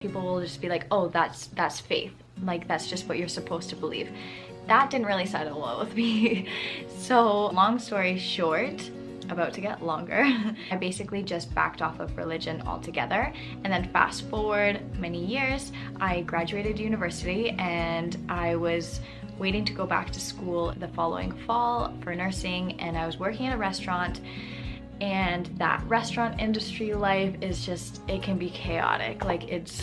People will just be like, oh, that's faith. Like, that's just what you're supposed to believe. That didn't really settle well with me. So long story short, about to get longer, I basically just backed off of religion altogether. And then fast forward many years, I graduated university and I was waiting to go back to school the following fall for nursing, and I was working at a restaurant. And that restaurant industry life is just, it can be chaotic. Like, it's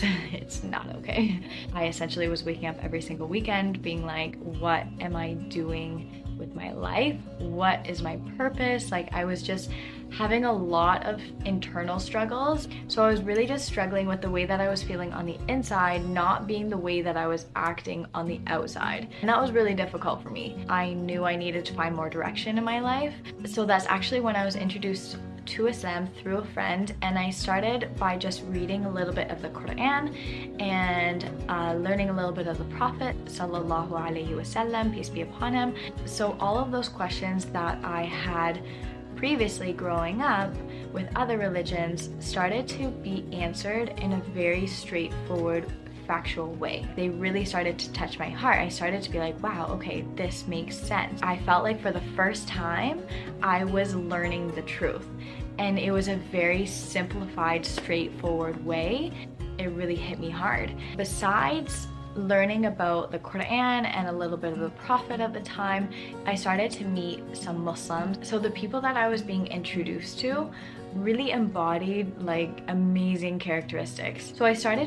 not okay. I essentially was waking up every single weekend being like, what am I doing with my life? What is my purpose? Like, I was just having a lot of internal struggles. So I was really just struggling with the way that I was feeling on the inside, not being the way that I was acting on the outside. And that was really difficult for me. I knew I needed to find more direction in my life. So that's actually when I was introduced to Islam through a friend, and I started by just reading a little bit of the Quran and learning a little bit of the Prophet sallallahu alaihi wasallam, peace be upon him. So all of those questions that I had previously growing up with other religions started to be answered in a very straightforward, factual way. They really started to touch my heart. I started to be like, wow, okay, this makes sense. I felt like for the first time, I was learning the truth. And it was a very simplified, straightforward way. It really hit me hard. Besides learning about the Quran and a little bit of the Prophet at the time, I started to meet some Muslims. So the people that I was being introduced to really embodied like amazing characteristics. So I started